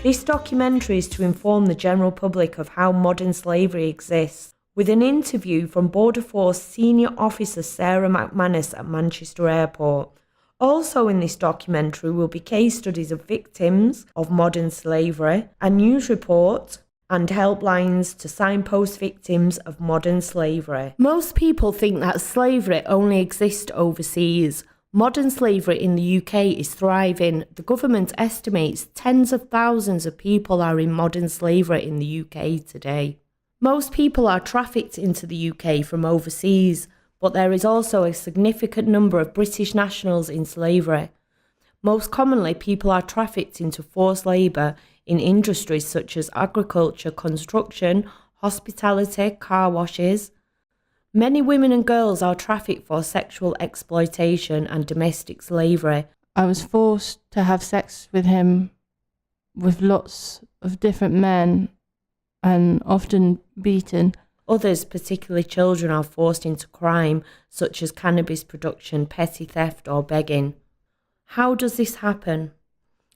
This documentary is to inform the general public of how modern slavery exists, with an interview from Border Force Senior Officer Sarah McManus at Manchester Airport. Also in this documentary will be case studies of victims of modern slavery, a news report, and helplines to signpost victims of modern slavery. Most people think that slavery only exists overseas. Modern slavery in the UK is thriving. The government estimates tens of thousands of people are in modern slavery in the UK today. Most people are trafficked into the UK from overseas, but there is also a significant number of British nationals in slavery. Most commonly, people are trafficked into forced labour in industries such as agriculture, construction, hospitality, car washes. Many women and girls are trafficked for sexual exploitation and domestic slavery. I was forced to have sex with him with lots of different men and often beaten. Others, particularly children, are forced into crime such as cannabis production, petty theft or begging. How does this happen?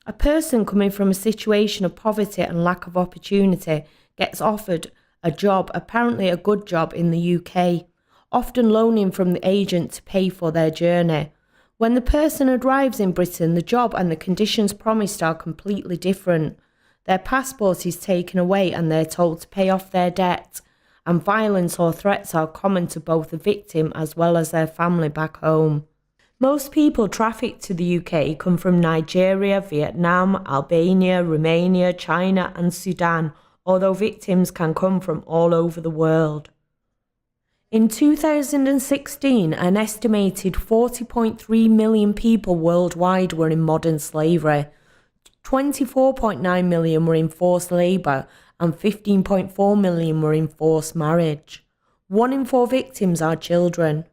A person coming from a situation of poverty and lack of opportunity gets offered a job, apparently a good job in the UK, often loaning from the agent to pay for their journey. When the person arrives in Britain, the job and the conditions promised are completely different. Their passport is taken away and they're told to pay off their debt, and violence or threats are common to both the victim as well as their family back home. Most people trafficked to the UK come from Nigeria, Vietnam, Albania, Romania, China and Sudan, although victims can come from all over the world. In 2016, an estimated 40.3 million people worldwide were in modern slavery. 24.9 million were in forced labour and 15.4 million were in forced marriage. 1 in 4 victims are children.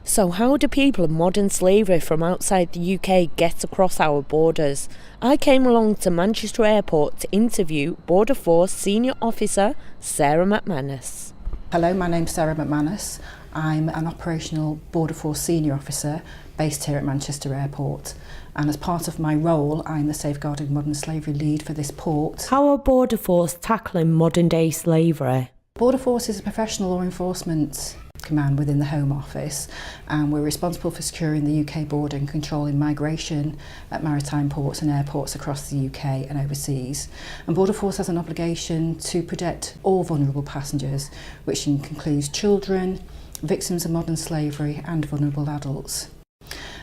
So how do people of modern slavery from outside the UK get across our borders? I came along to Manchester Airport to interview Border Force Senior Officer Sarah McManus. Hello, my name's Sarah McManus. I'm an operational Border Force Senior Officer based here at Manchester Airport. And as part of my role, I'm the Safeguarding Modern Slavery Lead for this port. How are Border Force tackling modern day slavery? Border Force is a professional law enforcement command within the Home Office, and we're responsible for securing the UK border and controlling migration at maritime ports and airports across the UK and overseas. And Border Force has an obligation to protect all vulnerable passengers, which includes children, victims of modern slavery and vulnerable adults.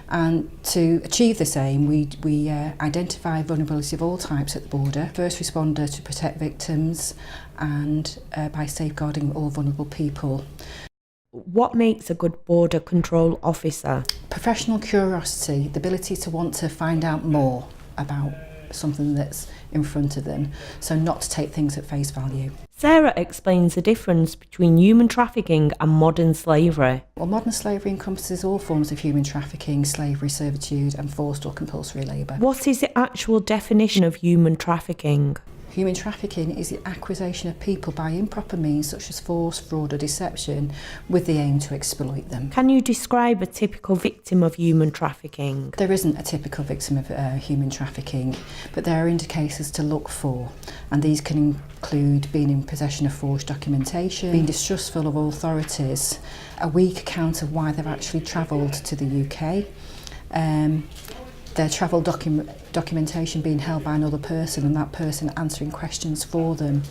And to achieve this aim, we identify vulnerability of all types at the border, first responder to protect victims and by safeguarding all vulnerable people. What makes a good border control officer? Professional curiosity, the ability to want to find out more about something that's in front of them, so not to take things at face value. Sarah explains the difference between human trafficking and modern slavery. Well, modern slavery encompasses all forms of human trafficking, slavery, servitude and forced or compulsory labour. What is the actual definition of human trafficking? Human trafficking is the acquisition of people by improper means such as force, fraud or deception with the aim to exploit them. Can you describe a typical victim of human trafficking? There isn't a typical victim of human trafficking, but there are indicators to look for, and these can include being in possession of forged documentation, being distrustful of authorities, a weak account of why they've actually travelled to the UK, their travel documentation being held by another person and that person answering questions for them.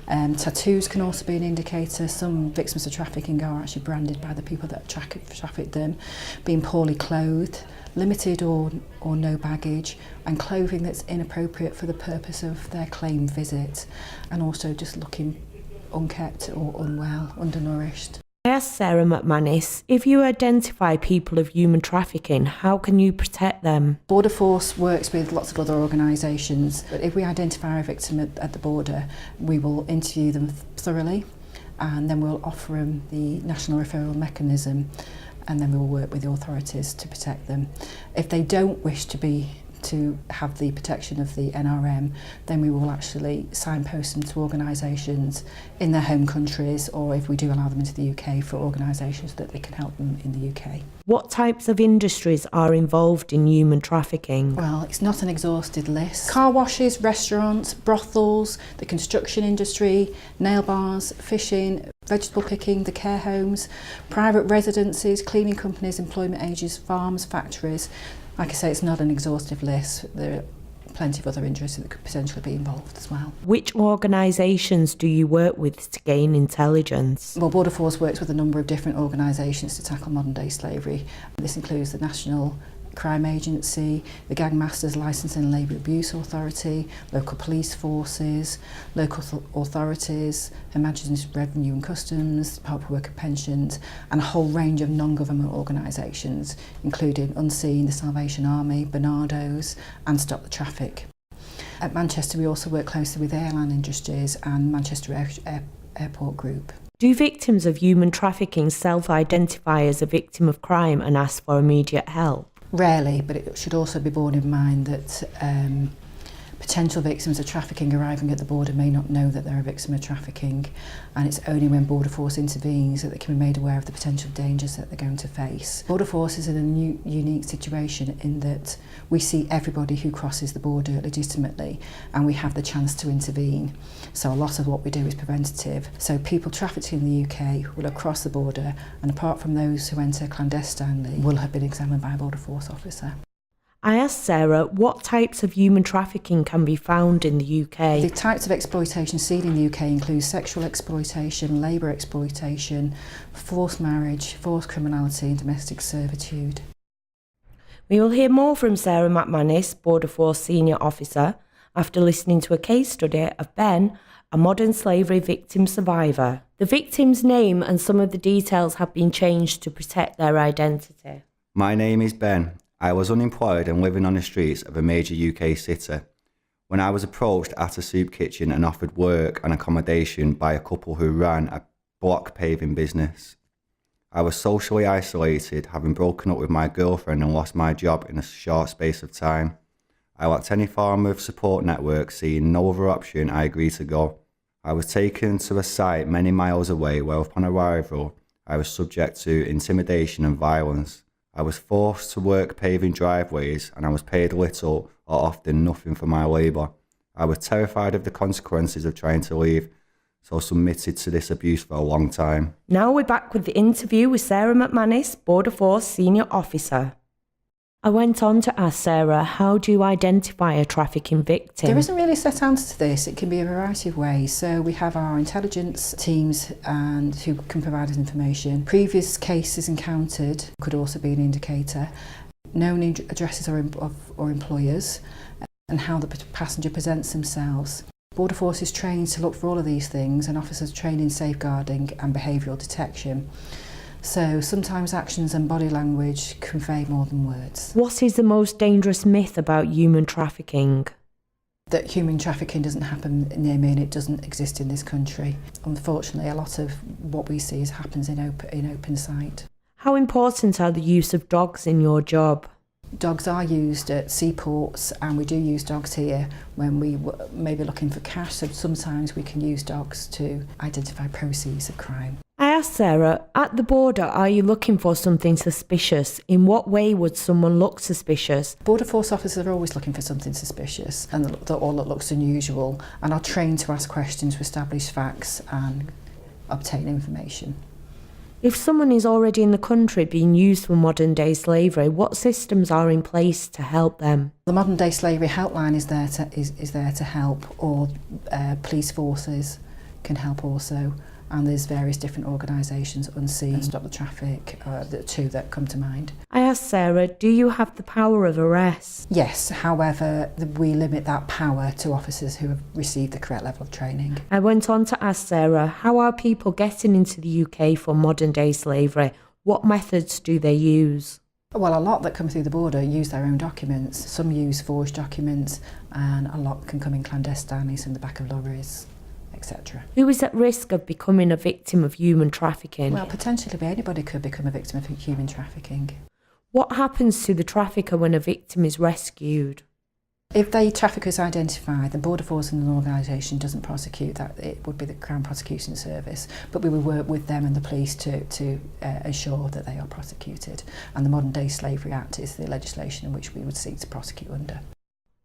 Tattoos can also be an indicator. Some victims of trafficking are actually branded by the people that trafficked them. Being poorly clothed, limited or no baggage, and clothing that's inappropriate for the purpose of their claimed visit, and also just looking unkept or unwell, undernourished. I asked Sarah McManus, if you identify people of human trafficking, how can you protect them? Border Force works with lots of other organisations, but if we identify a victim at the border, we will interview them thoroughly, and then we'll offer them the national referral mechanism, and then we'll work with the authorities to protect them. If they don't wish to to have the protection of the NRM, then we will actually signpost them to organisations in their home countries, or if we do allow them into the UK, for organisations that they can help them in the UK. What types of industries are involved in human trafficking? Well, it's not an exhausted list. Car washes, restaurants, brothels, the construction industry, nail bars, fishing, vegetable picking, the care homes, private residences, cleaning companies, employment agencies, farms, factories. Like I say, it's not an exhaustive list. There are plenty of other industries that could potentially be involved as well. Which organisations do you work with to gain intelligence? Well, Border Force works with a number of different organisations to tackle modern day slavery. This includes the National Crime Agency, the Gang Masters Licensing and Labour Abuse Authority, local police forces, local authorities, Her Majesty's Revenue and Customs, Department of Work and Pensions, and a whole range of non-government organisations, including Unseen, the Salvation Army, Barnardo's, and Stop the Traffic. At Manchester, we also work closely with airline industries and Manchester Airport Group. Do victims of human trafficking self-identify as a victim of crime and ask for immediate help? Rarely, but it should also be borne in mind that potential victims of trafficking arriving at the border may not know that they're a victim of trafficking, and it's only when Border Force intervenes that they can be made aware of the potential dangers that they're going to face. Border Force is in a unique situation in that we see everybody who crosses the border legitimately, and we have the chance to intervene. So a lot of what we do is preventative. So people trafficked in the UK will have crossed the border, and apart from those who enter clandestinely, will have been examined by a Border Force officer. I asked Sarah what types of human trafficking can be found in the UK. The types of exploitation seen in the UK include sexual exploitation, labour exploitation, forced marriage, forced criminality and domestic servitude. We will hear more from Sarah McManus, Border Force Senior Officer, after listening to a case study of Ben, a modern slavery victim survivor. The victim's name and some of the details have been changed to protect their identity. My name is Ben. I was unemployed and living on the streets of a major UK city when I was approached at a soup kitchen and offered work and accommodation by a couple who ran a block paving business. I was socially isolated, having broken up with my girlfriend and lost my job in a short space of time. I lacked any form of support network, seeing no other option, I agreed to go. I was taken to a site many miles away where upon arrival I was subject to intimidation and violence. I was forced to work paving driveways and I was paid little or often nothing for my labour. I was terrified of the consequences of trying to leave, so submitted to this abuse for a long time. Now we're back with the interview with Sarah McManus, Border Force Senior Officer. I went on to ask Sarah, how do you identify a trafficking victim? There isn't really a set answer to this. It can be a variety of ways. So we have our intelligence teams and who can provide us information. Previous cases encountered could also be an indicator. Known addresses or employers, and how the passenger presents themselves. Border Force is trained to look for all of these things, and officers trained in safeguarding and behavioural detection. So sometimes actions and body language convey more than words. What is the most dangerous myth about human trafficking? That human trafficking doesn't happen near me and it doesn't exist in this country. Unfortunately, a lot of what we see happens in open sight. How important are the use of dogs in your job? Dogs are used at seaports, and we do use dogs here when we may be looking for cash, so sometimes we can use dogs to identify proceeds of crime. I asked Sarah, at the border, are you looking for something suspicious? In what way would someone look suspicious? Border Force officers are always looking for something suspicious and that looks unusual, and are trained to ask questions to establish facts and obtain information. If someone is already in the country being used for modern day slavery, what systems are in place to help them? The modern day slavery helpline is there to help, or police forces can help also. And there's various different organisations, Unseen and Stop the Traffic, the two that come to mind. I asked Sarah, do you have the power of arrest? Yes, however, we limit that power to officers who have received the correct level of training. I went on to ask Sarah, how are people getting into the UK for modern day slavery? What methods do they use? Well, a lot that come through the border use their own documents. Some use forged documents, and a lot can come in clandestinely from the back of lorries, etc. Who is at risk of becoming a victim of human trafficking? Well, potentially anybody could become a victim of human trafficking. What happens to the trafficker when a victim is rescued? If the trafficker is identified, the Border Force and an organisation doesn't prosecute that. It would be the Crown Prosecution Service, but we will work with them and the police to ensure that they are prosecuted. And the Modern Day Slavery Act is the legislation in which we would seek to prosecute under.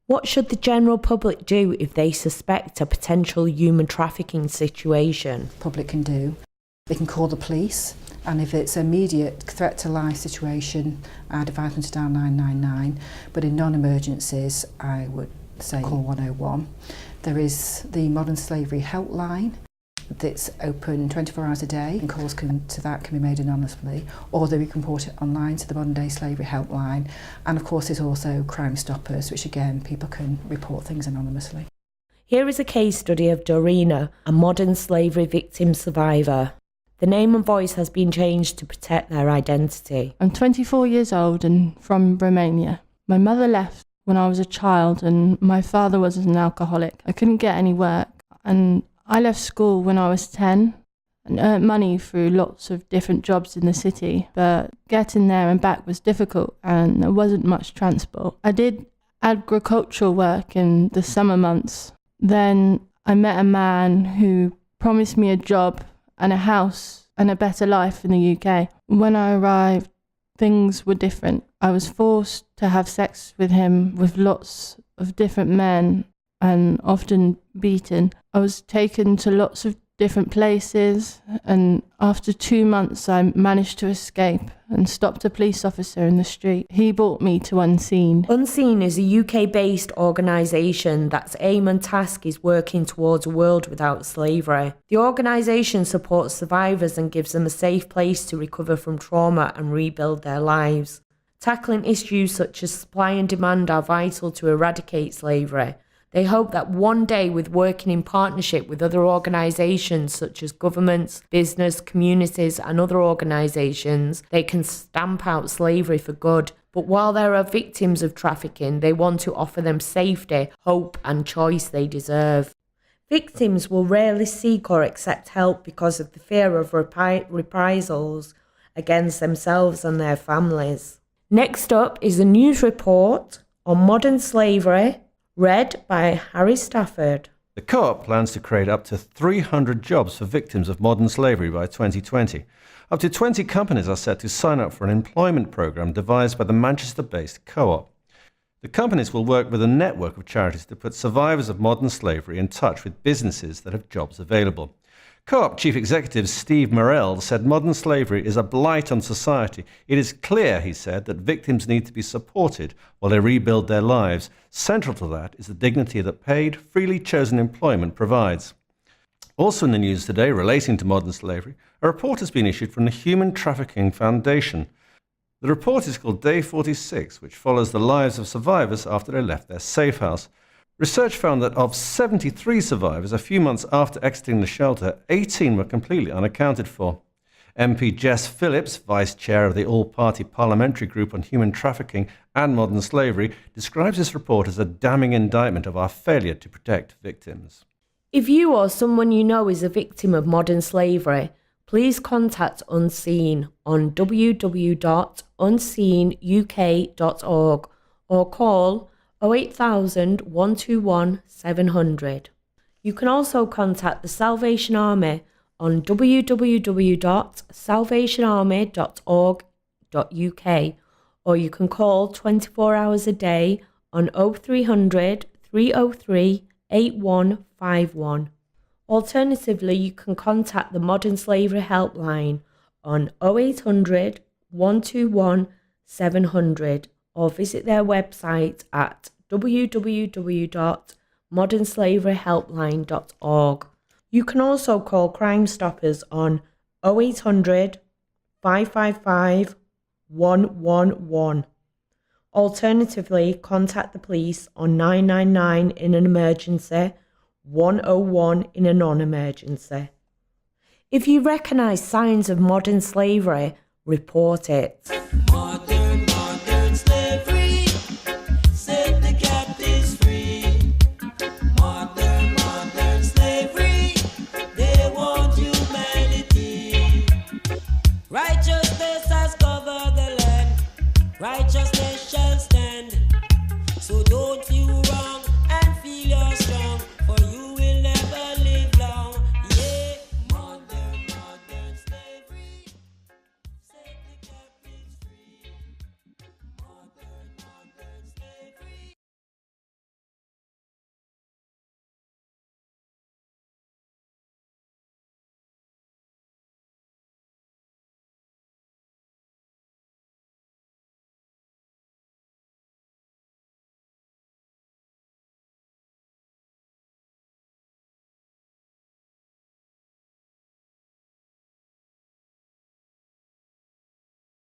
What should the general public do if they suspect a potential human trafficking situation? The public can do. They can call the police, and if it's an immediate threat to life situation, I'd advise them to dial 999, but in non-emergencies, I would say call 101. There is the Modern Slavery Helpline that's open 24 hours a day, and calls can be made anonymously, or they can report it online to the Modern Day Slavery Helpline. And of course there's also Crime Stoppers, which again, people can report things anonymously. Here is a case study of Dorina, a modern slavery victim survivor. The name and voice has been changed to protect their identity. I'm 24 years old and from Romania. My mother left when I was a child and my father was an alcoholic. I couldn't get any work, and I left school when I was 10 and earned money through lots of different jobs in the city, but getting there and back was difficult and there wasn't much transport. I did agricultural work in the summer months. Then I met a man who promised me a job and a house and a better life in the UK. When I arrived, things were different. I was forced to have sex with him with lots of different men and often beaten. I was taken to lots of different places, and after 2 months I managed to escape and stopped a police officer in the street. He brought me to Unseen. Unseen is a UK-based organisation that's aim and task is working towards a world without slavery. The organisation supports survivors and gives them a safe place to recover from trauma and rebuild their lives. Tackling issues such as supply and demand are vital to eradicate slavery. They hope that one day, with working in partnership with other organisations such as governments, business, communities and other organisations, they can stamp out slavery for good. But while there are victims of trafficking, they want to offer them safety, hope and choice they deserve. Victims will rarely seek or accept help because of the fear of reprisals against themselves and their families. Next up is a news report on modern slavery, read by Harry Stafford. The Co-op plans to create up to 300 jobs for victims of modern slavery by 2020. Up to 20 companies are set to sign up for an employment programme devised by the Manchester-based Co-op. The companies will work with a network of charities to put survivors of modern slavery in touch with businesses that have jobs available. Co-op Chief Executive Steve Morrell said modern slavery is a blight on society. It is clear, he said, that victims need to be supported while they rebuild their lives. Central to that is the dignity that paid, freely chosen employment provides. Also in the news today relating to modern slavery, a report has been issued from the Human Trafficking Foundation. The report is called Day 46, which follows the lives of survivors after they left their safe house. Research found that of 73 survivors, a few months after exiting the shelter, 18 were completely unaccounted for. MP Jess Phillips, Vice Chair of the All-Party Parliamentary Group on Human Trafficking and Modern Slavery, describes this report as a damning indictment of our failure to protect victims. If you or someone you know is a victim of modern slavery, please contact Unseen on www.unseenuk.org or call 08000 121 700. You can also contact the Salvation Army on www.salvationarmy.org.uk, or you can call 24 hours a day on 0300 303 8151. Alternatively, you can contact the Modern Slavery Helpline on 0800 121 700 or visit their website at www.modernslaveryhelpline.org. You can also call Crime Stoppers on 0800 555 111. Alternatively, contact the police on 999 in an emergency, 101 in a non-emergency. If you recognise signs of modern slavery, report it.